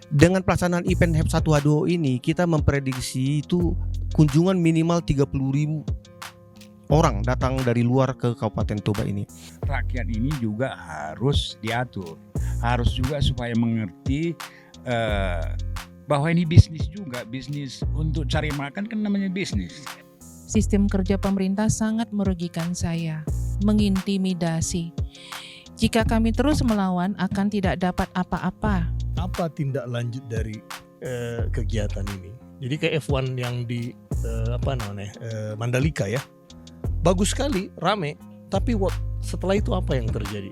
Dengan pelaksanaan event HEP 1 H2O ini, kita memprediksi itu kunjungan minimal 30.000 orang datang dari luar ke Kabupaten Toba ini. Rakyat ini juga harus diatur, harus juga supaya mengerti bahwa ini bisnis juga, bisnis untuk cari makan kan namanya bisnis. Sistem kerja pemerintah sangat merugikan saya, mengintimidasi. Jika kami terus melawan akan tidak dapat apa-apa. Apa tindak lanjut dari kegiatan ini? Jadi kayak F1 yang di Mandalika ya, bagus sekali, rame. Tapi setelah itu apa yang terjadi?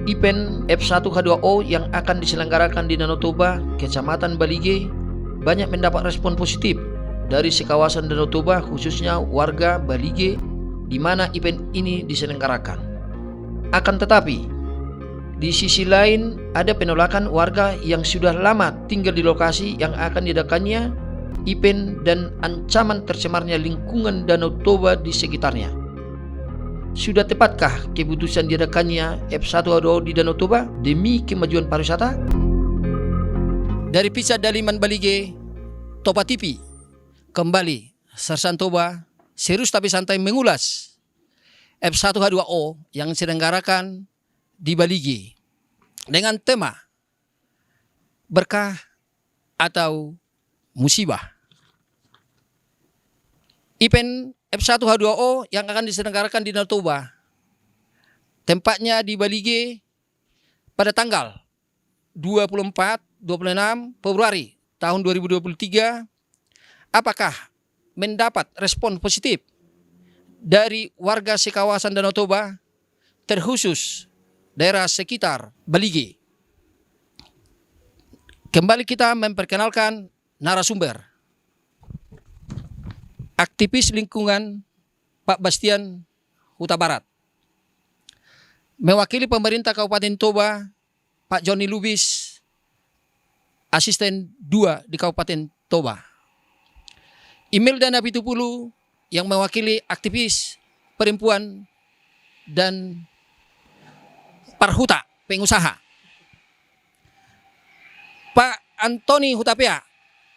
Event F1 H2O yang akan diselenggarakan di Danau Toba, Kecamatan Balige, banyak mendapat respon positif dari sekawasan Danau Toba, khususnya warga Balige, di mana event ini diselenggarakan. Akan tetapi, di sisi lain ada penolakan warga yang sudah lama tinggal di lokasi yang akan diadakannya event dan ancaman tercemarnya lingkungan Danau Toba di sekitarnya. Sudah tepatkah keputusan diadakannya F1 H2O di Danau Toba demi kemajuan pariwisata? Dari Pisah Daliman Balige, Toba TV, kembali Sersan Toba, serius tapi santai mengulas F1 H2O yang diselenggarakan di Balige dengan tema berkah atau musibah. Event F1 H2O yang akan diselenggarakan di Danau Toba, tempatnya di Balige pada tanggal 24-26 Februari tahun 2023. Apakah mendapat respon positif dari warga sekawasan Danau Toba, terkhusus daerah sekitar Balige? Kembali kita memperkenalkan narasumber, aktivis lingkungan Pak Bastian Huta Barat. Mewakili pemerintah Kabupaten Toba, Pak Johnny Lubis, asisten 2 di Kabupaten Toba. Imelda Nabitupulu yang mewakili aktivis perempuan dan Parhuta, pengusaha. Pak Antoni Hutapea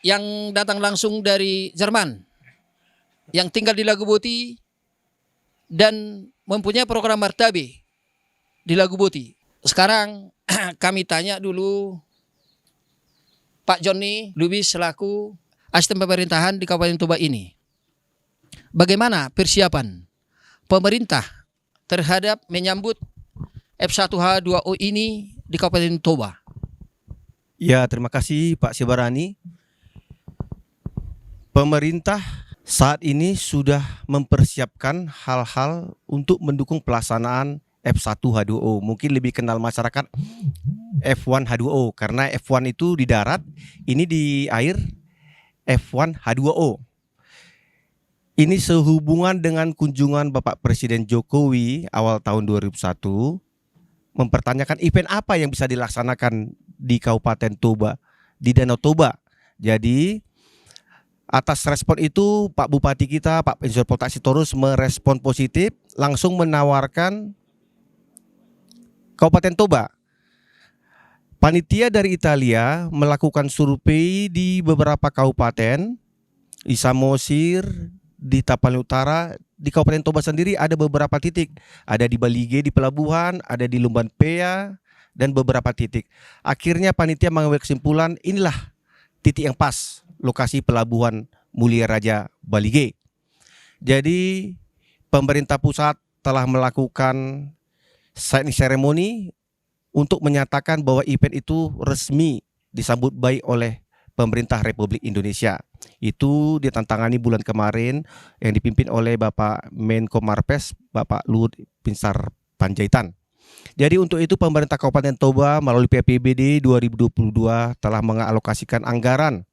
yang datang langsung dari Jerman, yang tinggal di Lagu Boti dan mempunyai program Martabe di Lagu Boti. Sekarang kami tanya dulu Pak Johnny Lubis selaku asisten pemerintahan di Kabupaten Toba ini. Bagaimana persiapan pemerintah terhadap menyambut F1 H2O ini di Kabupaten Toba? Ya, terima kasih Pak Sibarani. Pemerintah saat ini sudah mempersiapkan hal-hal untuk mendukung pelaksanaan F1 H2O. Mungkin lebih kenal masyarakat F1 H2O karena F1 itu di darat, ini di air F1 H2O. Ini sehubungan dengan kunjungan Bapak Presiden Jokowi awal tahun 2001 mempertanyakan event apa yang bisa dilaksanakan di Kabupaten Toba, di Danau Toba. Jadi atas respon itu Pak Bupati kita, Pak Insinyur Poltak Sitorus merespon positif, langsung menawarkan Kabupaten Toba. Panitia dari Italia melakukan survei di beberapa kabupaten, di Samosir, di Tapanuli Utara, di Kabupaten Toba sendiri ada beberapa titik. Ada di Balige di pelabuhan, ada di Lumban Pea, dan beberapa titik. Akhirnya panitia mengambil kesimpulan inilah titik yang pas, lokasi pelabuhan Mulia Raja Balige. Jadi pemerintah pusat telah melakukan signing ceremony untuk menyatakan bahwa event itu resmi disambut baik oleh pemerintah Republik Indonesia. Itu ditantangani bulan kemarin yang dipimpin oleh Bapak Menko Marves, Bapak Luhut Binsar Panjaitan. Jadi untuk itu pemerintah Kabupaten Toba melalui PAPBD 2022 telah mengalokasikan anggaran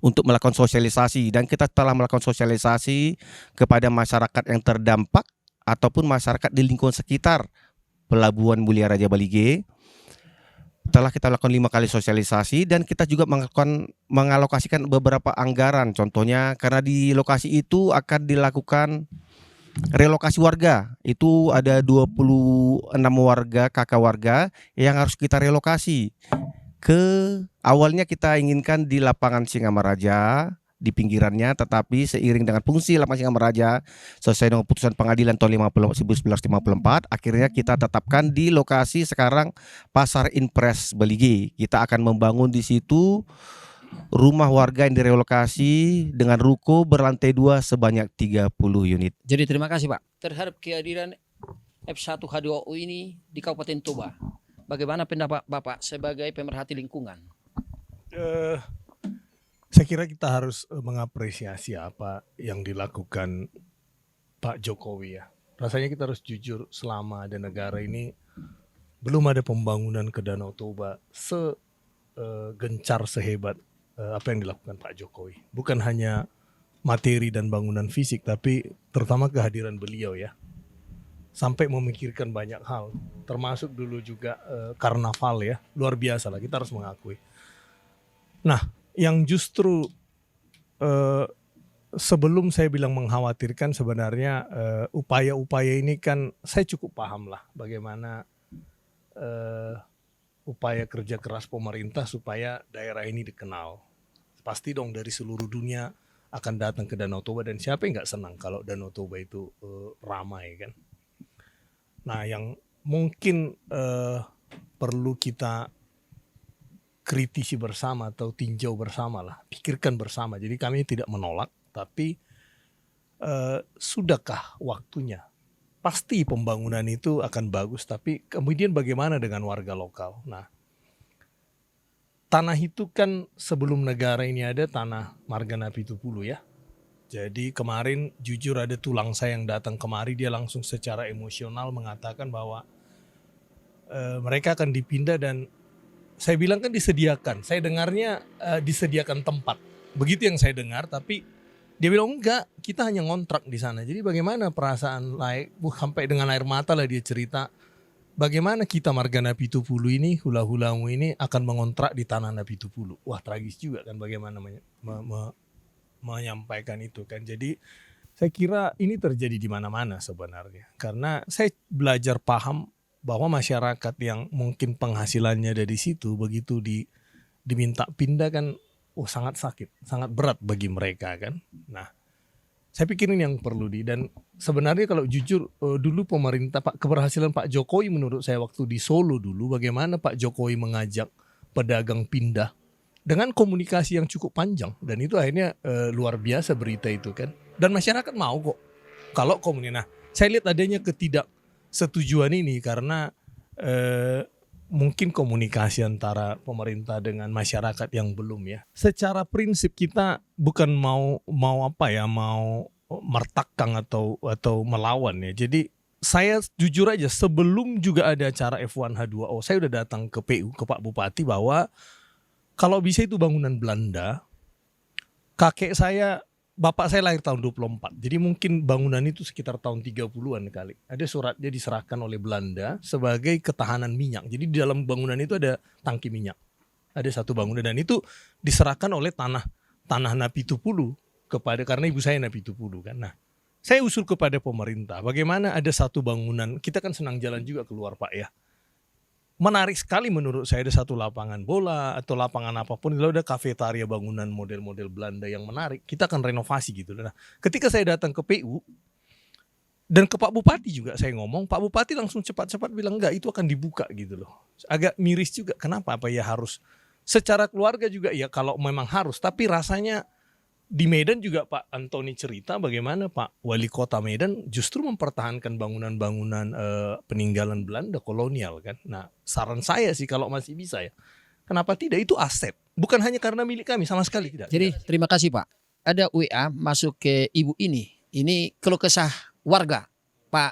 untuk melakukan sosialisasi, dan kita telah melakukan sosialisasi kepada masyarakat yang terdampak ataupun masyarakat di lingkungan sekitar Pelabuhan Mulia Raja Balige. Telah kita lakukan 5 kali sosialisasi dan kita juga mengalokasikan beberapa anggaran. Contohnya karena di lokasi itu akan dilakukan relokasi warga. Itu ada 26 warga, kakak warga yang harus kita relokasi. Awalnya kita inginkan di lapangan Singamaraja, di pinggirannya, tetapi seiring dengan fungsi lapangan Singamaraja sesuai dengan putusan pengadilan tahun 1954, akhirnya kita tetapkan di lokasi sekarang Pasar Impres Belige. Kita akan membangun di situ rumah warga yang direlokasi dengan ruko berlantai 2 sebanyak 30 unit. Jadi terima kasih Pak terhadap kehadiran F1H2O ini di Kabupaten Toba. Bagaimana pendapat Bapak sebagai pemerhati lingkungan? Saya kira kita harus mengapresiasi apa yang dilakukan Pak Jokowi ya. Rasanya kita harus jujur, selama ada negara ini belum ada pembangunan ke Danau Toba segencar, sehebat apa yang dilakukan Pak Jokowi. Bukan hanya materi dan bangunan fisik, tapi terutama kehadiran beliau ya. Sampai memikirkan banyak hal, termasuk dulu juga karnaval ya. Luar biasa lah, kita harus mengakui. Nah, yang justru sebelum saya bilang mengkhawatirkan, sebenarnya upaya-upaya ini kan saya cukup paham lah bagaimana upaya kerja keras pemerintah supaya daerah ini dikenal. Pasti dong dari seluruh dunia akan datang ke Danau Toba, dan siapa yang nggak senang kalau Danau Toba itu ramai kan. Nah, yang mungkin perlu kita kritisi bersama atau tinjau bersama lah, pikirkan bersama. Jadi kami tidak menolak, tapi sudahkah waktunya? Pasti pembangunan itu akan bagus, tapi kemudian bagaimana dengan warga lokal? Nah, tanah itu kan sebelum negara ini ada tanah Margana Pitupulu ya. Jadi kemarin jujur ada tulang saya yang datang kemari, dia langsung secara emosional mengatakan bahwa mereka akan dipindah, dan saya bilang kan disediakan. Saya dengarnya disediakan tempat. Begitu yang saya dengar, tapi dia bilang enggak, kita hanya ngontrak di sana. Jadi bagaimana perasaan sampai dengan air mata lah dia cerita. Bagaimana kita Margana Pitupulu ini, hula-hulamu ini akan mengontrak di tanah Pitupulu. Wah, tragis juga kan bagaimana menyampaikan itu kan. Jadi saya kira ini terjadi di mana-mana sebenarnya. Karena saya belajar paham bahwa masyarakat yang mungkin penghasilannya dari situ, begitu diminta pindah kan, sangat sakit, sangat berat bagi mereka kan. Nah, saya pikir ini yang perlu dan sebenarnya kalau jujur dulu pemerintah, keberhasilan Pak Jokowi menurut saya waktu di Solo dulu, bagaimana Pak Jokowi mengajak pedagang pindah dengan komunikasi yang cukup panjang, dan itu akhirnya luar biasa berita itu kan. Dan masyarakat mau kok kalau komunikasi. Nah, saya lihat adanya ketidaksetujuan ini karena mungkin komunikasi antara pemerintah dengan masyarakat yang belum ya. Secara prinsip kita bukan mau mertakang atau melawan ya. Jadi saya jujur aja, sebelum juga ada acara F1H2O, saya udah datang ke PU, ke Pak Bupati, bahwa kalau bisa itu bangunan Belanda. Bapak saya lahir tahun 24. Jadi mungkin bangunan itu sekitar tahun 30-an kali. Ada suratnya diserahkan oleh Belanda sebagai ketahanan minyak. Jadi di dalam bangunan itu ada tangki minyak. Ada satu bangunan, dan itu diserahkan oleh tanah Pitupulu karena ibu saya Pitupulu kan. Nah, saya usul kepada pemerintah, bagaimana ada satu bangunan, kita kan senang jalan juga keluar Pak ya. Menarik sekali menurut saya, ada satu lapangan bola atau lapangan apapun, kalau ada kafetaria bangunan model-model Belanda yang menarik, kita akan renovasi gitu. Nah, ketika saya datang ke PU dan ke Pak Bupati juga saya ngomong, Pak Bupati langsung cepat-cepat bilang enggak, itu akan dibuka gitu loh. Agak miris juga, kenapa apa ya harus secara keluarga juga ya kalau memang harus, tapi rasanya di Medan juga Pak Antoni cerita bagaimana Pak Wali Kota Medan justru mempertahankan bangunan-bangunan peninggalan Belanda kolonial kan. Nah, saran saya sih kalau masih bisa ya, kenapa tidak, itu aset. Bukan hanya karena milik kami, sama sekali tidak. Jadi terima kasih Pak. Ada WA masuk ke ibu ini. Ini keluh kesah warga Pak.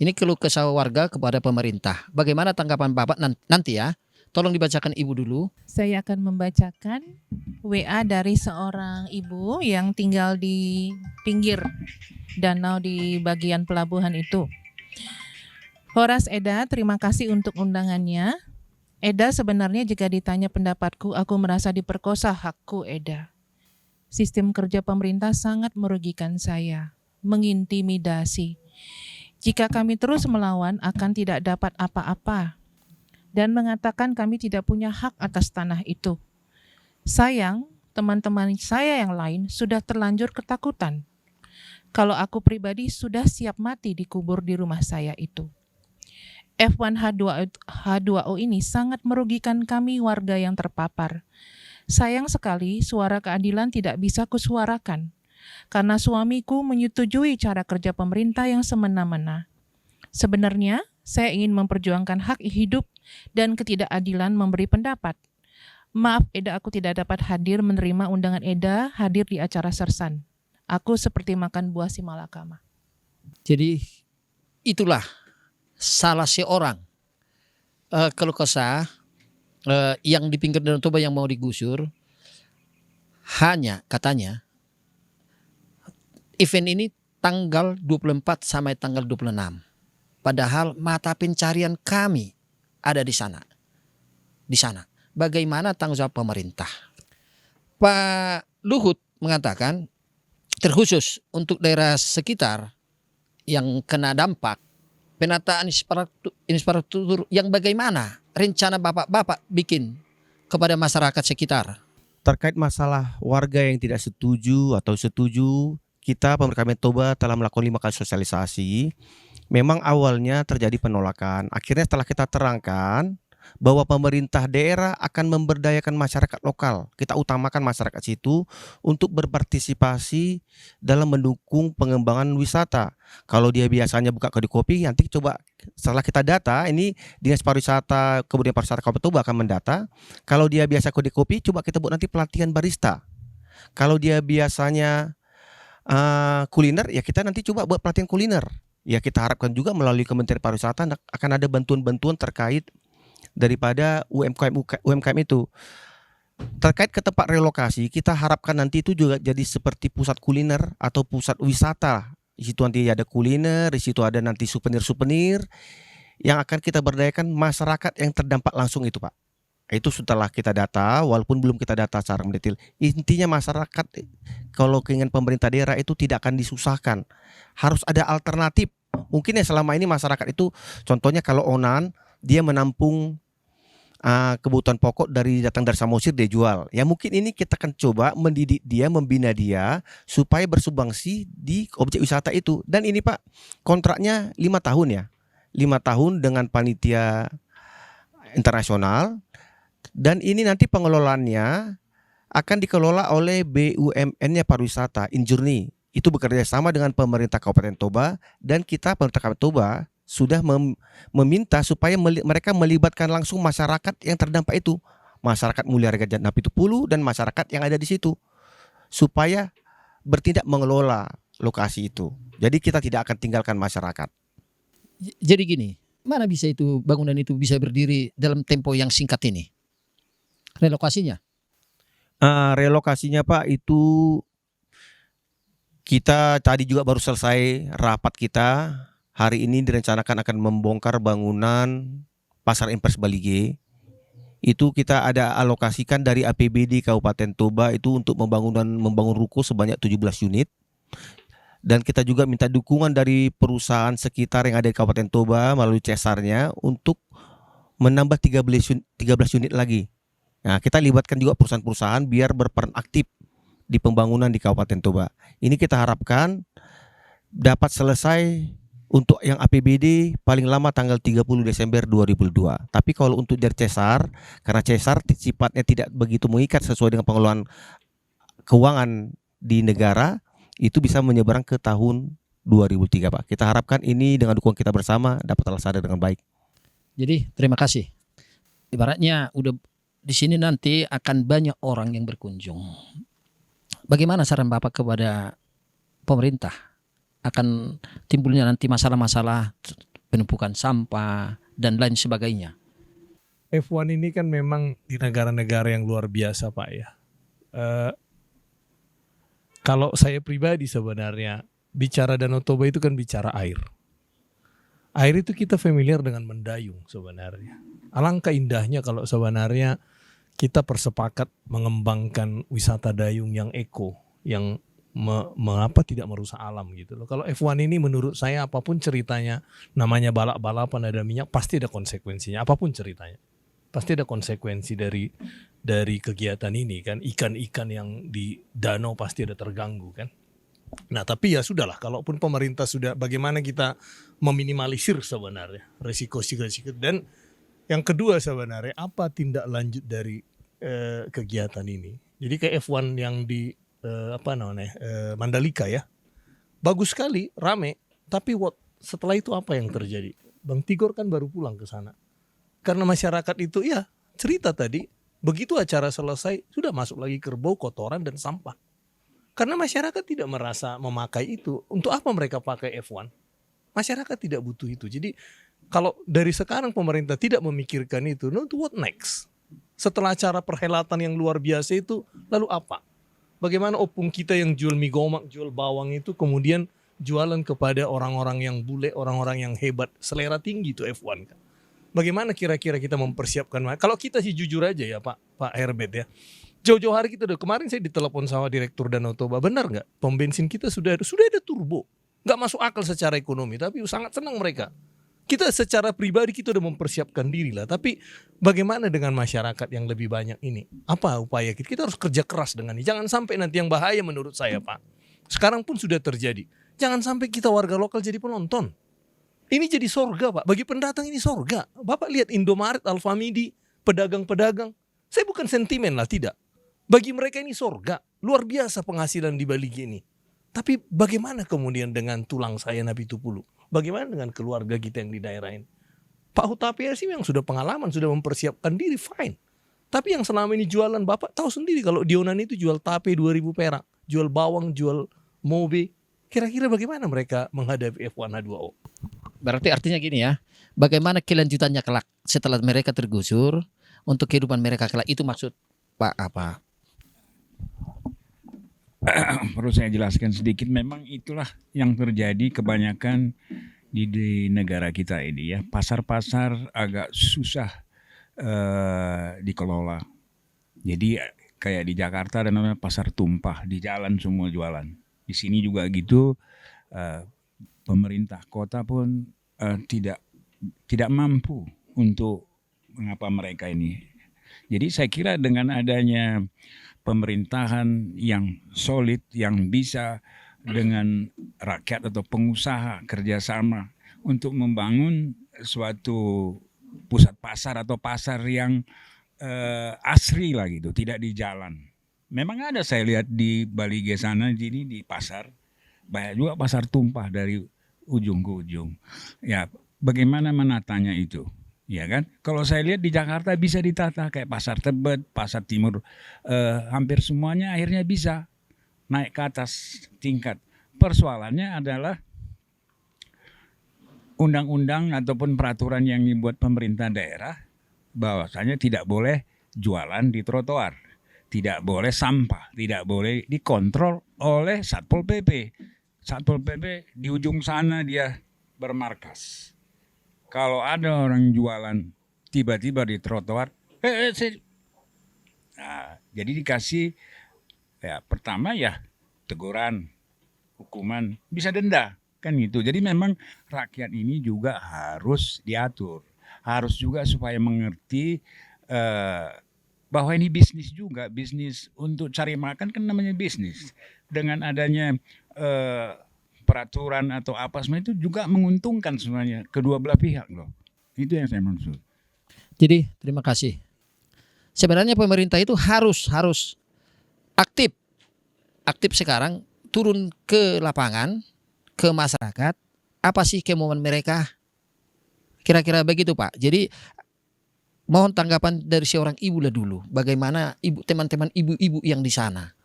Ini keluh kesah warga kepada pemerintah. Bagaimana tanggapan Bapak nanti ya? Tolong dibacakan Ibu dulu. Saya akan membacakan WA dari seorang ibu yang tinggal di pinggir danau di bagian pelabuhan itu. Horas Eda, terima kasih untuk undangannya. Eda, sebenarnya jika ditanya pendapatku, aku merasa diperkosa hakku, Eda. Sistem kerja pemerintah sangat merugikan saya. mengintimidasi. Jika kami terus melawan, akan tidak dapat apa-apa, dan mengatakan kami tidak punya hak atas tanah itu. Sayang, teman-teman saya yang lain sudah terlanjur ketakutan. Kalau aku pribadi sudah siap mati dikubur di rumah saya itu. F1H2O ini sangat merugikan kami warga yang terpapar. Sayang sekali suara keadilan tidak bisa kusuarakan, karena suamiku menyetujui cara kerja pemerintah yang semena-mena. Sebenarnya, saya ingin memperjuangkan hak hidup dan ketidakadilan memberi pendapat. Maaf Eda, aku tidak dapat hadir menerima undangan Eda hadir di acara Sersan. Aku seperti makan buah si malakama. Jadi itulah salah seorang keluh kesah yang di pinggir Danau Toba yang mau digusur. Hanya katanya event ini tanggal 24 sampai tanggal 26. Padahal mata pencarian kami ada di sana. Di sana. Bagaimana tanggung jawab pemerintah? Pak Luhut mengatakan terkhusus untuk daerah sekitar yang kena dampak penataan infrastruktur yang bagaimana rencana bapak-bapak bikin kepada masyarakat sekitar. Terkait masalah warga yang tidak setuju atau setuju, kita pemerintah Kabupaten Toba telah melakukan 5 kali sosialisasi. Memang awalnya terjadi penolakan. Akhirnya setelah kita terangkan bahwa pemerintah daerah akan memberdayakan masyarakat lokal. Kita utamakan masyarakat situ untuk berpartisipasi dalam mendukung pengembangan wisata. Kalau dia biasanya buka kedai kopi, nanti coba setelah kita data, ini Dinas Pariwisata, Kebudayaan Pariwisata Kabupaten Toba akan mendata. Kalau dia biasa kedai kopi, coba kita buat nanti pelatihan barista. Kalau dia biasanya kuliner, ya kita nanti coba buat pelatihan kuliner. Ya kita harapkan juga melalui Kementerian Pariwisata akan ada bantuan-bantuan terkait daripada UMKM itu. Terkait ke tempat relokasi, kita harapkan nanti itu juga jadi seperti pusat kuliner atau pusat wisata. Di situ nanti ada kuliner, di situ ada nanti souvenir-souvenir yang akan kita berdayakan masyarakat yang terdampak langsung itu, Pak. Itu setelah kita data, walaupun belum kita data secara mendetail. Intinya masyarakat kalau keinginan pemerintah daerah itu tidak akan disusahkan. Harus ada alternatif. Mungkin ya selama ini masyarakat itu, contohnya kalau Onan, dia menampung kebutuhan pokok datang dari Samosir dia jual. Ya mungkin ini kita akan coba mendidik dia, membina dia supaya bersumbangsi di objek wisata itu. Dan ini Pak, kontraknya 5 tahun ya. 5 tahun dengan panitia internasional. Dan ini nanti pengelolaannya akan dikelola oleh BUMN-nya pariwisata, Injourney. Itu bekerja sama dengan pemerintah Kabupaten Toba, dan kita pemerintah Kabupaten Toba sudah meminta supaya mereka melibatkan langsung masyarakat yang terdampak itu, masyarakat Mulia Rega Napitupulu dan masyarakat yang ada di situ, supaya bertindak mengelola lokasi itu. Jadi kita tidak akan tinggalkan masyarakat. Jadi gini, mana bisa itu bangunan itu bisa berdiri dalam tempo yang singkat ini? Relokasinya? Relokasinya Pak, itu kita tadi juga baru selesai rapat kita. Hari ini direncanakan akan membongkar bangunan Pasar Impres Balige. Itu kita ada alokasikan dari APBD Kabupaten Toba itu untuk membangun ruko sebanyak 17 unit. Dan kita juga minta dukungan dari perusahaan sekitar yang ada di Kabupaten Toba melalui cesarnya untuk menambah 13 unit lagi. Nah, kita libatkan juga perusahaan-perusahaan biar berperan aktif di pembangunan di Kabupaten Toba. Ini kita harapkan dapat selesai untuk yang APBD paling lama tanggal 30 Desember 2002. Tapi kalau untuk dari Cesar, karena Cesar sifatnya tidak begitu mengikat sesuai dengan pengelolaan keuangan di negara, itu bisa menyeberang ke tahun 2003 Pak. Kita harapkan ini dengan dukungan kita bersama dapat terlaksana dengan baik. Jadi terima kasih. Ibaratnya udah di sini nanti akan banyak orang yang berkunjung. Bagaimana saran Bapak kepada pemerintah? Akan timbulnya nanti masalah-masalah penumpukan sampah dan lain sebagainya. F1 ini kan memang di negara-negara yang luar biasa Pak ya. Kalau saya pribadi sebenarnya bicara Danau Toba itu kan bicara air. Air itu kita familiar dengan mendayung sebenarnya. Alangkah indahnya kalau sebenarnya kita persepakat mengembangkan wisata dayung yang eko, yang mengapa tidak merusak alam gitu loh. Kalau F1 ini menurut saya apapun ceritanya, namanya balap-balapan ada minyak, pasti ada konsekuensinya. Apapun ceritanya, pasti ada konsekuensi dari kegiatan ini kan. Ikan-ikan yang di danau pasti ada terganggu kan. Nah tapi ya sudahlah, kalaupun pemerintah sudah, bagaimana kita meminimalisir sebenarnya resiko-resiko. Dan yang kedua sebenarnya, apa tindak lanjut dari kegiatan ini. Jadi kayak F1 yang di Mandalika ya, bagus sekali, rame. Tapi setelah itu apa yang terjadi? Bang Tigor kan baru pulang ke sana. Karena masyarakat itu ya cerita tadi, begitu acara selesai sudah masuk lagi kerbau, kotoran dan sampah. Karena masyarakat tidak merasa memakai itu. Untuk apa mereka pakai F1? Masyarakat tidak butuh itu. Jadi kalau dari sekarang pemerintah tidak memikirkan itu, no, what next? Setelah acara perhelatan yang luar biasa itu, lalu apa? Bagaimana opung kita yang jual mie gomak, jual bawang itu kemudian jualan kepada orang-orang yang bule, orang-orang yang hebat, selera tinggi itu F1 kan. Bagaimana kira-kira kita mempersiapkan? Kalau kita sih jujur aja ya Pak Herbert ya. Jauh-jauh hari kita kemarin saya ditelepon sama Direktur Danau Toba, benar nggak? Pom bensin kita sudah ada turbo. Nggak masuk akal secara ekonomi, tapi sangat senang mereka. Kita secara pribadi kita udah mempersiapkan diri lah. Tapi bagaimana dengan masyarakat yang lebih banyak ini? Apa upaya kita? Kita harus kerja keras dengan ini. Jangan sampai nanti yang bahaya menurut saya Pak. Sekarang pun sudah terjadi. Jangan sampai kita warga lokal jadi penonton. Ini jadi sorga Pak. Bagi pendatang ini sorga. Bapak lihat Indomaret, Alfamidi, pedagang-pedagang. Saya bukan sentimen lah, tidak. Bagi mereka ini sorga. Luar biasa penghasilan di Bali ini. Tapi bagaimana kemudian dengan tulang saya Nabi Tupulu? Bagaimana dengan keluarga kita yang di daerah ini? Pak Hutapi sih yang sudah pengalaman, sudah mempersiapkan diri, fine. Tapi yang selama ini jualan, Bapak tahu sendiri kalau Dionan itu jual tape 2.000 perak, jual bawang, jual mobe. Kira-kira bagaimana mereka menghadapi F1 H2O? Berarti artinya gini ya, bagaimana kelanjutannya kelak setelah mereka tergusur untuk kehidupan mereka kelak, itu maksud Pak apa? Perlu saya jelaskan sedikit, memang itulah yang terjadi kebanyakan di negara kita ini ya. Pasar-pasar agak susah dikelola. Jadi kayak di Jakarta ada namanya pasar tumpah, di jalan semua jualan. Di sini juga gitu, pemerintah kota pun tidak mampu untuk mengapa mereka ini. Jadi saya kira dengan adanya pemerintahan yang solid, yang bisa dengan rakyat atau pengusaha kerjasama untuk membangun suatu pusat pasar atau pasar yang asri lah gitu, tidak di jalan. Memang ada saya lihat di Bali sana, jadi di pasar banyak juga pasar tumpah dari ujung ke ujung. Ya, bagaimana menatanya itu? Ya kan, kalau saya lihat di Jakarta bisa ditata kayak pasar Tebet, pasar Timur, hampir semuanya akhirnya bisa naik ke atas tingkat. Persoalannya adalah undang-undang ataupun peraturan yang dibuat pemerintah daerah, bahwasanya tidak boleh jualan di trotoar, tidak boleh sampah, tidak boleh dikontrol oleh Satpol PP. Satpol PP di ujung sana dia bermarkas. Kalau ada orang jualan tiba-tiba di trotoar, jadi dikasih ya pertama ya teguran, hukuman, bisa denda kan gitu. Jadi memang rakyat ini juga harus diatur, harus juga supaya mengerti bahwa ini bisnis juga, bisnis untuk cari makan kan namanya bisnis. Dengan adanya peraturan atau apa sebenarnya itu juga menguntungkan sebenarnya kedua belah pihak loh. Itu yang saya maksud. Jadi terima kasih. Sebenarnya pemerintah itu harus aktif sekarang, turun ke lapangan, ke masyarakat. Apa sih kemauan mereka? Kira-kira begitu Pak. Jadi mohon tanggapan dari seorang ibu lah dulu. Bagaimana teman-teman ibu-ibu yang di sana?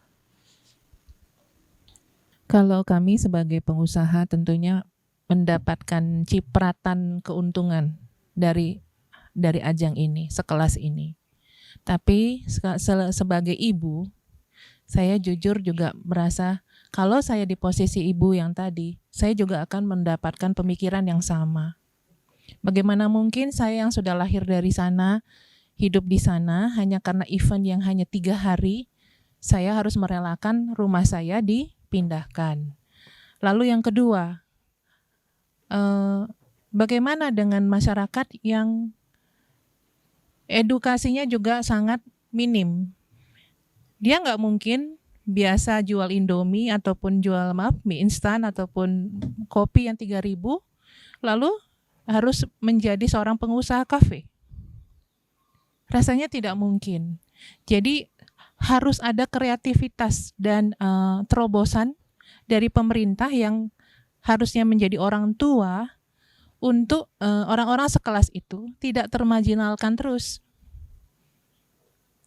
Kalau kami sebagai pengusaha tentunya mendapatkan cipratan keuntungan dari ajang ini, sekelas ini. Tapi sebagai ibu, saya jujur juga merasa kalau saya di posisi ibu yang tadi, saya juga akan mendapatkan pemikiran yang sama. Bagaimana mungkin saya yang sudah lahir dari sana, hidup di sana, hanya karena event yang hanya 3 hari, saya harus merelakan rumah saya di dipindahkan. Lalu yang kedua, bagaimana dengan masyarakat yang edukasinya juga sangat minim? Dia nggak mungkin biasa jual Indomie ataupun jual mie instan ataupun kopi yang 3.000, lalu harus menjadi seorang pengusaha kafe. Rasanya tidak mungkin. Jadi harus ada kreativitas dan terobosan dari pemerintah yang harusnya menjadi orang tua untuk orang-orang sekelas itu tidak termarginalkan terus.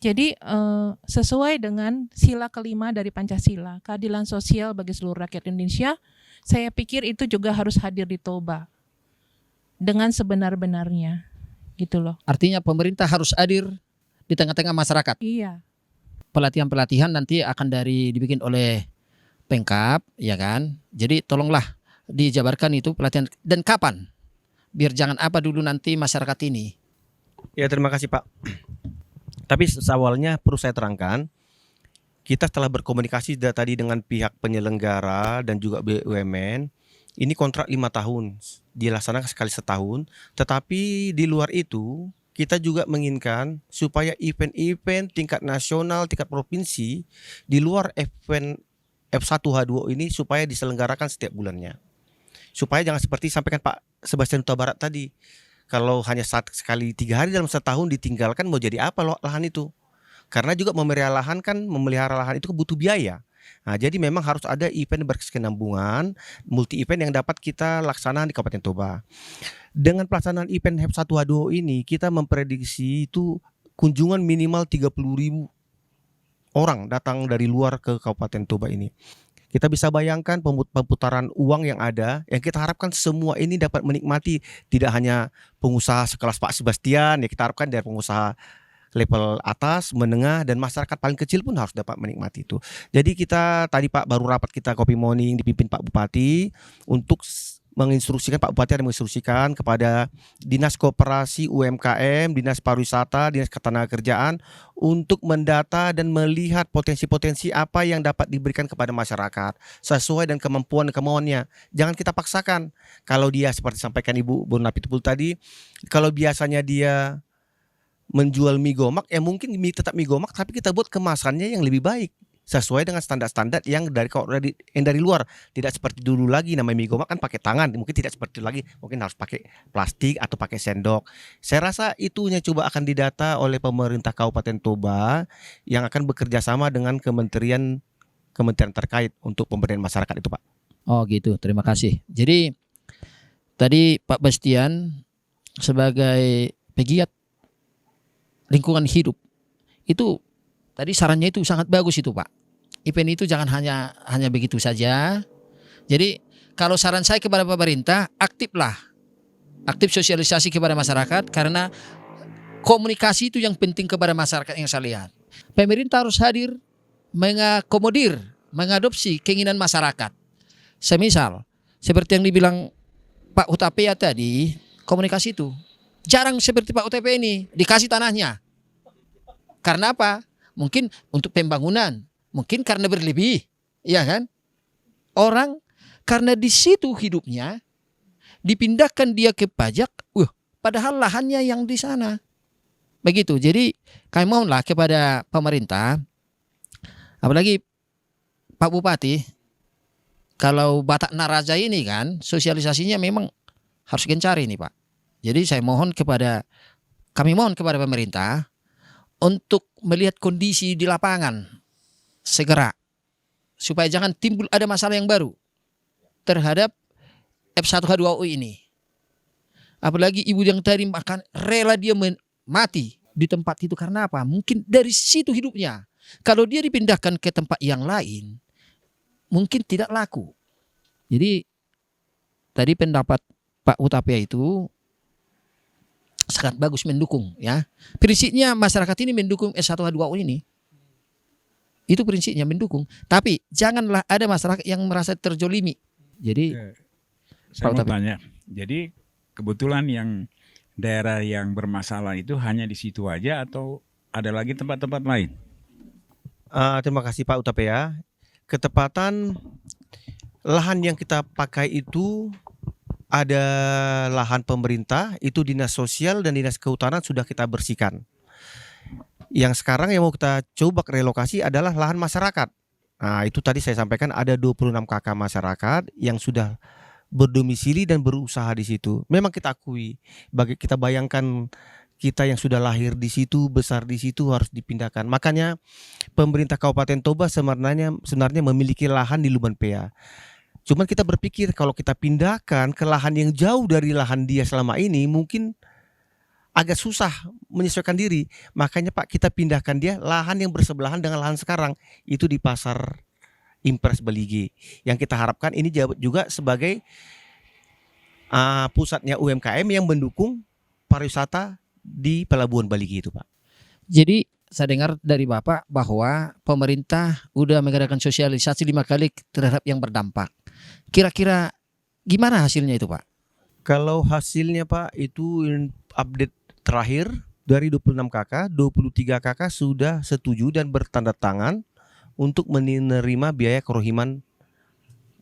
Jadi sesuai dengan sila kelima dari Pancasila, keadilan sosial bagi seluruh rakyat Indonesia, saya pikir itu juga harus hadir di Toba dengan sebenar-benarnya, gitu loh. Artinya pemerintah harus hadir di tengah-tengah masyarakat. Iya. Pelatihan-pelatihan nanti akan dibikin oleh Pemkab, ya kan? Jadi tolonglah dijabarkan itu pelatihan dan kapan? Biar jangan apa dulu nanti masyarakat ini. Ya, terima kasih Pak. Tapi awalnya perlu saya terangkan, kita telah berkomunikasi tadi dengan pihak penyelenggara dan juga BUMN. Ini kontrak 5 tahun, dilaksanakan sekali setahun. Tetapi di luar itu, kita juga menginginkan supaya event-event tingkat nasional, tingkat provinsi di luar event F1H2O ini supaya diselenggarakan setiap bulannya. Supaya jangan seperti sampaikan Pak Sebastian Huta Barat tadi. Kalau hanya sekali 3 hari dalam setahun ditinggalkan, mau jadi apa lahan itu? Karena juga memelihara lahan itu butuh biaya. Nah, jadi memang harus ada event berkesinambungan, multi event yang dapat kita laksanakan di Kabupaten Toba. Dengan pelaksanaan event F1H2O ini, kita memprediksi itu kunjungan minimal 30.000 orang datang dari luar ke Kabupaten Toba ini. Kita bisa bayangkan pemutaran uang yang ada, yang kita harapkan semua ini dapat menikmati, tidak hanya pengusaha sekelas Pak Sebastian, ya kita harapkan dari pengusaha level atas, menengah, dan masyarakat paling kecil pun harus dapat menikmati itu. Jadi kita tadi Pak baru rapat kita Kopi Morning dipimpin Pak Bupati untuk menginstruksikan, Pak Bupati ada menginstruksikan kepada Dinas Koperasi UMKM, Dinas Pariwisata, Dinas Ketenagakerjaan untuk mendata dan melihat potensi-potensi apa yang dapat diberikan kepada masyarakat sesuai dengan kemampuan dan kemauannya. Jangan kita paksakan. Kalau dia seperti sampaikan Ibu Bun Napitupul tadi, kalau biasanya dia menjual mie gomak, ya mungkin tetap mie gomak, tapi kita buat kemasannya yang lebih baik sesuai dengan standar-standar yang dari luar. Tidak seperti dulu lagi, namanya mie gomak kan pakai tangan, mungkin tidak seperti itu lagi, mungkin harus pakai plastik atau pakai sendok. Saya rasa itunya coba akan didata oleh pemerintah Kabupaten Toba yang akan bekerja sama dengan kementerian terkait untuk pemberdayaan masyarakat itu Pak. Oh gitu, terima kasih. Jadi tadi Pak Bastian sebagai pegiat lingkungan hidup itu tadi sarannya itu sangat bagus itu Pak. Event itu jangan hanya begitu saja. Jadi kalau saran saya kepada pemerintah, aktif sosialisasi kepada masyarakat, karena komunikasi itu yang penting kepada masyarakat yang saya lihat. Pemerintah harus hadir mengakomodir, mengadopsi keinginan masyarakat. Semisal seperti yang dibilang Pak Hutapea tadi, komunikasi itu jarang seperti Pak UTP ini dikasih tanahnya. Karena apa? Mungkin untuk pembangunan, mungkin karena berlebih, ya kan? Orang karena di situ hidupnya dipindahkan dia ke pajak, padahal lahannya yang di sana. Begitu. Jadi kami mohonlah kepada pemerintah, apalagi Pak Bupati, kalau Batak Naraja ini kan sosialisasinya memang harus gencar ini Pak. Jadi kami mohon kepada pemerintah untuk melihat kondisi di lapangan segera, supaya jangan timbul ada masalah yang baru terhadap F1H2O ini. Apalagi ibu yang tadi makan rela dia mati di tempat itu karena apa? Mungkin dari situ hidupnya. Kalau dia dipindahkan ke tempat yang lain, mungkin tidak laku. Jadi tadi pendapat Pak Hutapea itu sangat bagus, mendukung ya. Prinsipnya masyarakat ini mendukung S1H2O ini. Itu prinsipnya mendukung. Tapi janganlah ada masyarakat yang merasa terjolimi. Jadi saya mau tanya. Jadi kebetulan yang daerah yang bermasalah itu hanya di situ aja atau ada lagi tempat-tempat lain? Terima kasih Pak Utapea. Ketepatan lahan yang kita pakai itu ada lahan pemerintah, itu dinas sosial dan dinas kehutanan sudah kita bersihkan. Yang sekarang yang mau kita coba relokasi adalah lahan masyarakat. Nah, itu tadi saya sampaikan ada 26 KK masyarakat yang sudah berdomisili dan berusaha di situ. Memang kita akui, bagi kita bayangkan kita yang sudah lahir di situ, besar di situ harus dipindahkan. Makanya pemerintah Kabupaten Toba sebenarnya memiliki lahan di Lumbanpea. Cuman kita berpikir kalau kita pindahkan ke lahan yang jauh dari lahan dia selama ini mungkin agak susah menyesuaikan diri. Makanya Pak, kita pindahkan dia lahan yang bersebelahan dengan lahan sekarang. Itu di Pasar Impres Balige. Yang kita harapkan ini juga sebagai pusatnya UMKM yang mendukung pariwisata di Pelabuhan Balige itu Pak. Jadi saya dengar dari Bapak bahwa pemerintah udah mengadakan sosialisasi 5 kali terhadap yang berdampak. Kira-kira gimana hasilnya itu Pak? Kalau hasilnya Pak itu update terakhir dari 26 KK, 23 KK sudah setuju dan bertanda tangan untuk menerima biaya kerohiman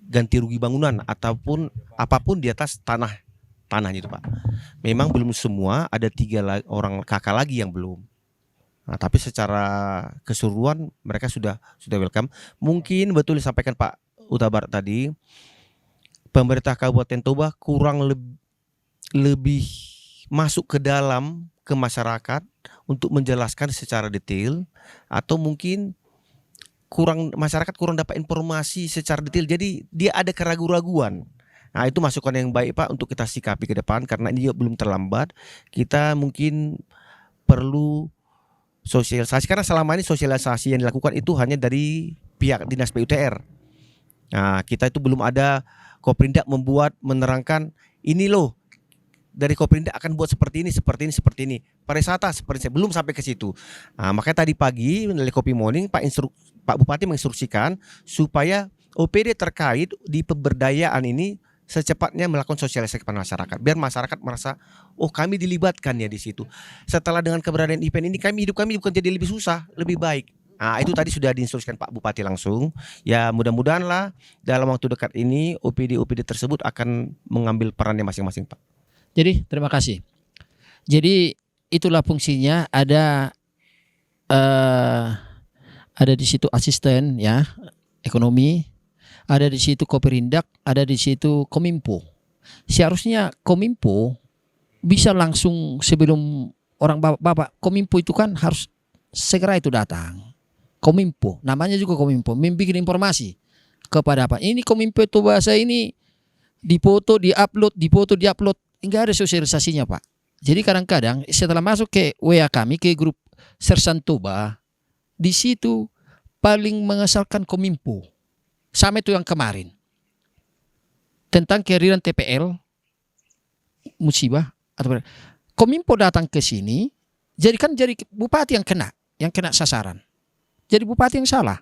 ganti rugi bangunan ataupun apapun di atas tanahnya itu Pak. Memang belum semua, ada 3 orang kakak lagi yang belum. Nah, tapi secara keseluruhan mereka sudah welcome. Mungkin betul disampaikan Pak Huta Barat tadi, pemerintah Kabupaten Toba kurang lebih masuk ke dalam ke masyarakat untuk menjelaskan secara detail, atau mungkin masyarakat kurang dapat informasi secara detail. Jadi dia ada keraguan-raguan. Nah, itu masukan yang baik Pak untuk kita sikapi ke depan karena ini juga belum terlambat. Kita mungkin perlu sosialisasi karena selama ini sosialisasi yang dilakukan itu hanya dari pihak Dinas PUTR. Nah, kita itu belum ada Koprindak menerangkan ini loh, dari Koprindak akan buat seperti ini. Pariwisata seperti ini, belum sampai ke situ. Nah, makanya tadi pagi dari Kopi Morning Pak Bupati menginstruksikan supaya OPD terkait di pemberdayaan ini secepatnya melakukan sosialisasi kepada masyarakat biar masyarakat merasa oh kami dilibatkan ya di situ. Setelah dengan keberadaan event ini hidup kami bukan jadi lebih susah, lebih baik. Nah, itu tadi sudah diinstruksikan Pak Bupati langsung. Ya mudah-mudahan lah dalam waktu dekat ini OPD tersebut akan mengambil perannya masing-masing Pak. Jadi terima kasih. Jadi itulah fungsinya ada di situ asisten ya ekonomi, ada di situ Koperindak, ada di situ Kominfo. Seharusnya Kominfo bisa langsung sebelum orang bapak Kominfo itu kan harus segera itu datang. Kominfo, namanya juga Kominfo, membikin informasi kepada apa? Ini Kominfo itu bahasa ini dipoto, diupload, enggak ada sosialisasinya Pak. Jadi kadang-kadang setelah masuk ke WA kami ke grup Sersan Toba, di situ paling mengesalkan Kominfo. Sama itu yang kemarin tentang kehadiran TPL musibah atau Kominfo datang ke sini, jadi bupati yang kena sasaran. Jadi bupati yang salah.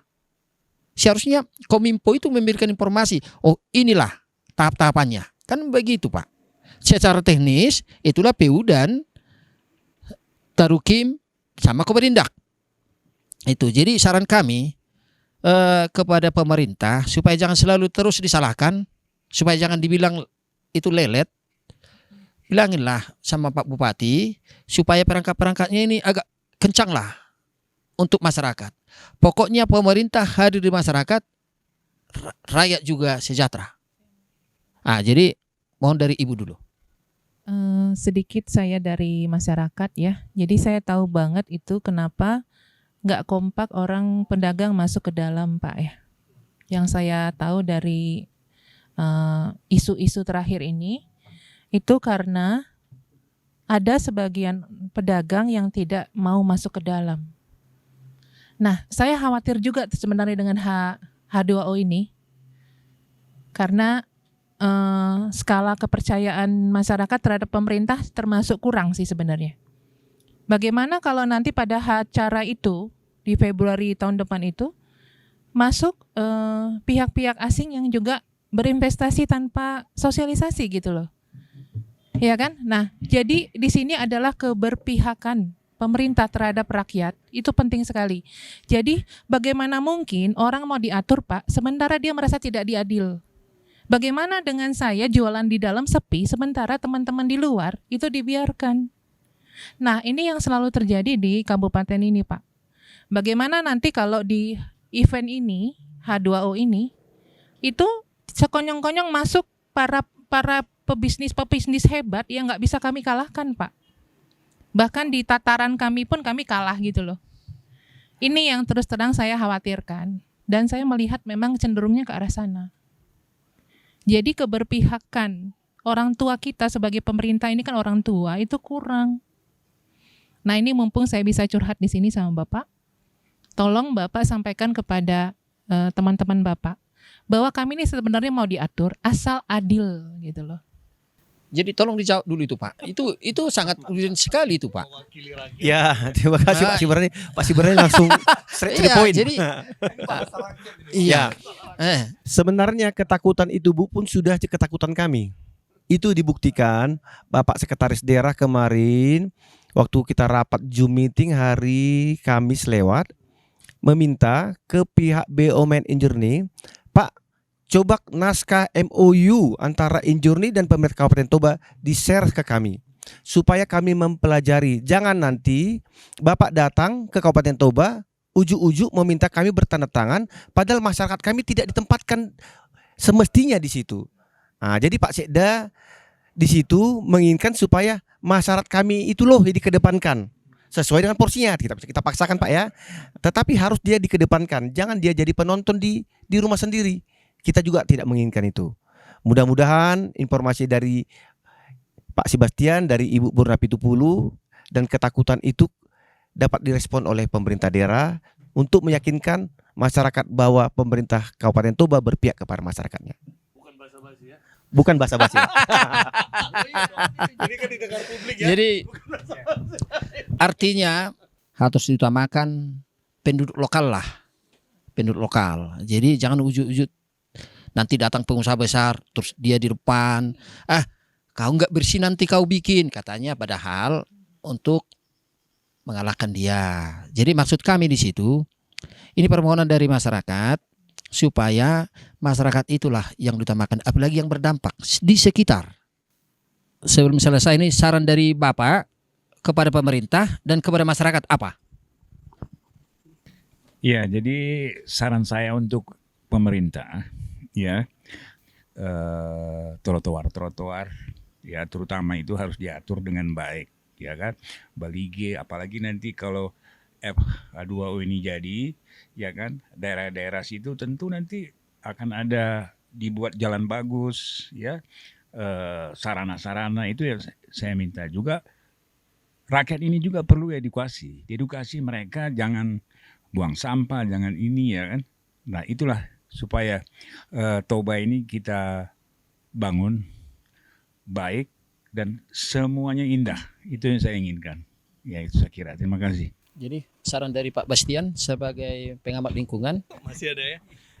Seharusnya Kominfo itu memberikan informasi, oh inilah tahap-tahapannya. Kan begitu Pak. Secara teknis itulah PU dan Tarukim sama Koperindak. Itu jadi saran kami kepada pemerintah supaya jangan selalu terus disalahkan, supaya jangan dibilang itu lelet. Bilanginlah sama Pak Bupati supaya perangkat-perangkatnya ini agak kencang lah untuk masyarakat. Pokoknya pemerintah hadir di masyarakat, rakyat juga sejahtera. Jadi mohon dari Ibu dulu. Sedikit saya dari masyarakat ya. Jadi saya tahu banget itu kenapa nggak kompak orang pedagang masuk ke dalam Pak ya. Yang saya tahu dari isu-isu terakhir ini itu karena ada sebagian pedagang yang tidak mau masuk ke dalam. Nah, saya khawatir juga sebenarnya dengan H2O ini karena skala kepercayaan masyarakat terhadap pemerintah termasuk kurang sih sebenarnya. Bagaimana kalau nanti pada acara itu di Februari tahun depan itu masuk pihak-pihak asing yang juga berinvestasi tanpa sosialisasi gitu loh, ya kan? Nah, jadi di sini adalah keberpihakan pemerintah terhadap rakyat itu penting sekali. Jadi bagaimana mungkin orang mau diatur Pak, sementara dia merasa tidak diadil. Bagaimana dengan saya jualan di dalam sepi, sementara teman-teman di luar itu dibiarkan. Nah ini yang selalu terjadi di kabupaten ini Pak. Bagaimana nanti kalau di event ini, H2O ini, itu sekonyong-konyong masuk para pebisnis hebat yang nggak bisa kami kalahkan Pak. Bahkan di tataran kami pun kami kalah gitu loh. Ini yang terus terang saya khawatirkan. Dan saya melihat memang cenderungnya ke arah sana. Jadi keberpihakan orang tua kita sebagai pemerintah ini kan orang tua itu kurang. Nah ini mumpung saya bisa curhat di sini sama Bapak. Tolong Bapak sampaikan kepada teman-teman Bapak bahwa kami ini sebenarnya mau diatur asal adil gitu loh. Jadi tolong dijawab dulu itu Pak. Itu sangat urgent sekali itu Pak. Ya, terima kasih Pak Siberani. Pak Siberani langsung straight to the Iya, point. jadi iya. Sebenarnya ketakutan itu Bu pun sudah ketakutan kami. Itu dibuktikan Bapak Sekretaris Daerah kemarin waktu kita rapat Zoom meeting hari Kamis lewat meminta ke pihak BUMN Injourney, Pak, coba naskah MOU antara Injourney dan pemerintah Kabupaten Toba di-share ke kami supaya kami mempelajari. Jangan nanti Bapak datang ke Kabupaten Toba ujuk-ujuk meminta kami bertanda tangan padahal masyarakat kami tidak ditempatkan semestinya di situ. Nah, jadi Pak Sekda di situ menginginkan supaya masyarakat kami itu loh yang dikedepankan. Sesuai dengan porsinya, kita paksakan Pak ya. Tetapi harus dia dikedepankan. Jangan dia jadi penonton di rumah sendiri. Kita juga tidak menginginkan itu. Mudah-mudahan informasi dari Pak Sebastian, dari Ibu Burna Pitupulu, dan ketakutan itu dapat direspon oleh pemerintah daerah untuk meyakinkan masyarakat bahwa pemerintah Kabupaten Toba berpihak kepada masyarakatnya. Bukan basa-basi ya. Bukan basa-basi. Jadi kan didengar publik ya. Jadi artinya harus diutamakan penduduk lokal lah. Penduduk lokal. Jadi jangan ujuk-ujuk nanti datang pengusaha besar terus dia di depan. Kau nggak bersih nanti kau bikin katanya, padahal untuk mengalahkan dia. Jadi maksud kami di situ ini permohonan dari masyarakat supaya masyarakat itulah yang diutamakan, apalagi yang berdampak di sekitar. Sebelum selesai ini saran dari Bapak kepada pemerintah dan kepada masyarakat apa? Ya, jadi saran saya untuk pemerintah ya, trotoar ya terutama itu harus diatur dengan baik ya kan. Balige apalagi nanti kalau H2O ini jadi ya kan, daerah-daerah situ tentu nanti akan ada dibuat jalan bagus ya, sarana-sarana itu ya. Saya minta juga rakyat ini juga perlu edukasi mereka, jangan buang sampah, jangan ini ya kan. Nah itulah supaya Toba ini kita bangun baik dan semuanya indah, itu yang saya inginkan ya. Itu saya kira. Terima kasih. Jadi saran dari Pak Bastian sebagai pengamat lingkungan. Masih ada ya.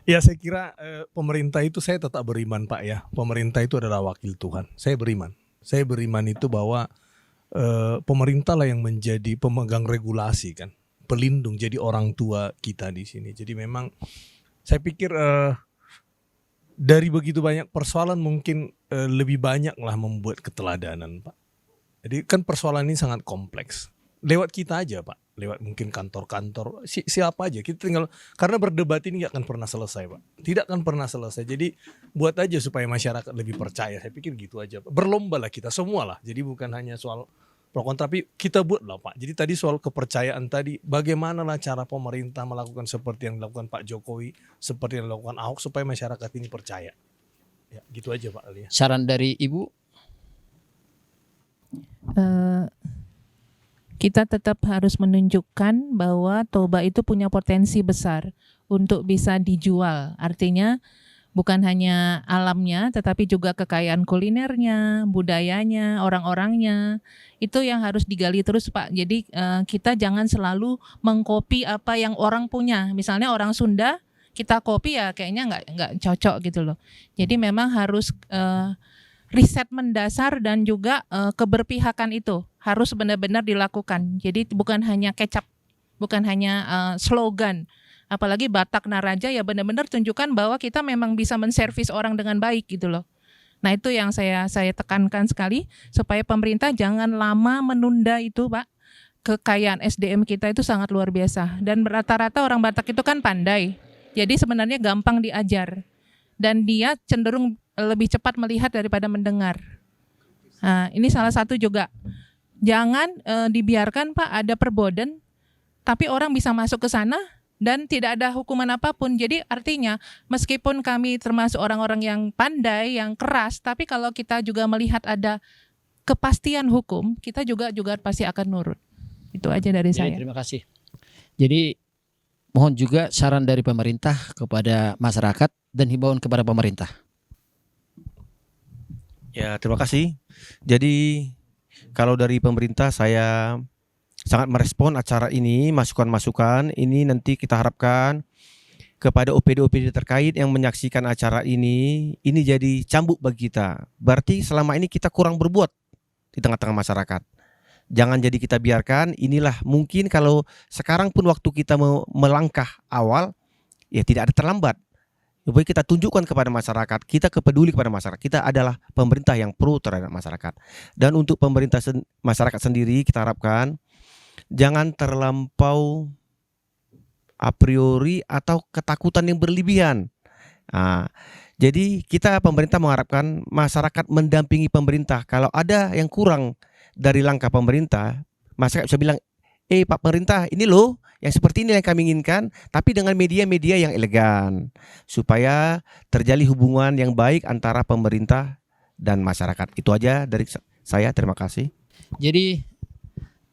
Ya saya kira pemerintah itu, saya tetap beriman Pak ya. Pemerintah itu adalah wakil Tuhan. Saya beriman. Saya beriman itu bahwa pemerintah lah yang menjadi pemegang regulasi kan. Pelindung, jadi orang tua kita di sini. Jadi memang saya pikir dari begitu banyak persoalan mungkin lebih banyak lah membuat keteladanan Pak. Jadi kan persoalan ini sangat kompleks. Lewat kita aja Pak. Lewat mungkin kantor-kantor, siapa aja kita tinggal, karena berdebat ini gak akan pernah selesai Pak, tidak akan pernah selesai. Jadi buat aja supaya masyarakat lebih percaya, saya pikir gitu aja Pak. Berlomba lah kita semua lah, jadi bukan hanya soal pro kontra, tapi kita buat lah Pak. Jadi tadi soal kepercayaan tadi, bagaimana lah cara pemerintah melakukan seperti yang dilakukan Pak Jokowi, seperti yang dilakukan Ahok, supaya masyarakat ini percaya. Ya gitu aja Pak Ali. Saran dari Ibu? Kita tetap harus menunjukkan bahwa Toba itu punya potensi besar untuk bisa dijual. Artinya bukan hanya alamnya, tetapi juga kekayaan kulinernya, budayanya, orang-orangnya. Itu yang harus digali terus Pak. Jadi kita jangan selalu mengkopi apa yang orang punya. Misalnya orang Sunda, kita kopi ya kayaknya nggak cocok gitu loh. Jadi memang harus riset mendasar dan juga keberpihakan itu harus benar-benar dilakukan. Jadi bukan hanya kecap, bukan hanya slogan. Apalagi Batak Naraja ya benar-benar tunjukkan bahwa kita memang bisa menservis orang dengan baik gitu loh. Nah itu yang saya tekankan sekali supaya pemerintah jangan lama menunda itu Pak. Kekayaan SDM kita itu sangat luar biasa dan rata-rata orang Batak itu kan pandai. Jadi sebenarnya gampang diajar dan dia cenderung lebih cepat melihat daripada mendengar. Nah, ini salah satu juga. Jangan dibiarkan Pak ada perboden tapi orang bisa masuk ke sana dan tidak ada hukuman apapun. Jadi artinya meskipun kami termasuk orang-orang yang pandai, yang keras, tapi kalau kita juga melihat ada kepastian hukum, kita juga pasti akan nurut. Itu aja dari Jadi, saya. terima kasih. Jadi mohon juga saran dari pemerintah kepada masyarakat dan himbauan kepada pemerintah. Ya, terima kasih. Jadi kalau dari pemerintah saya sangat merespon acara ini, masukan-masukan ini nanti kita harapkan kepada OPD-OPD terkait yang menyaksikan acara ini jadi cambuk bagi kita. Berarti selama ini kita kurang berbuat di tengah-tengah masyarakat. Jangan jadi kita biarkan, inilah mungkin kalau sekarang pun waktu kita melangkah awal, ya tidak ada terlambat. Supaya kita tunjukkan kepada masyarakat, kita peduli kepada masyarakat. Kita adalah pemerintah yang pro terhadap masyarakat. Dan untuk pemerintah masyarakat sendiri kita harapkan jangan terlampau a priori atau ketakutan yang berlebihan. Nah, jadi kita pemerintah mengharapkan masyarakat mendampingi pemerintah. Kalau ada yang kurang dari langkah pemerintah, masyarakat bisa bilang, Pak pemerintah ini loh yang seperti ini yang kami inginkan, tapi dengan media-media yang elegan supaya terjalin hubungan yang baik antara pemerintah dan masyarakat. Itu aja dari saya, terima kasih. Jadi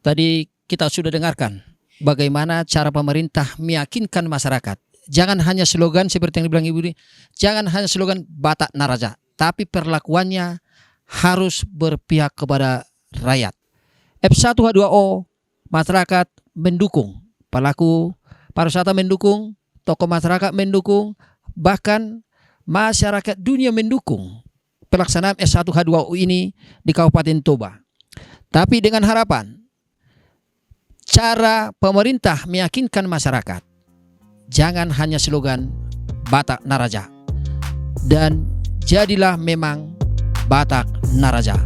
tadi kita sudah dengarkan bagaimana cara pemerintah meyakinkan masyarakat. Jangan hanya slogan seperti yang dibilang Ibu ini, jangan hanya slogan Batak Naraja, tapi perlakuannya harus berpihak kepada rakyat. F1H2O, masyarakat mendukung, pelaku pariwisata mendukung, tokoh masyarakat mendukung, bahkan masyarakat dunia mendukung pelaksanaan F1H2O ini di Kabupaten Toba. Tapi dengan harapan cara pemerintah meyakinkan masyarakat, jangan hanya slogan Batak Naraja, dan jadilah memang Batak Naraja.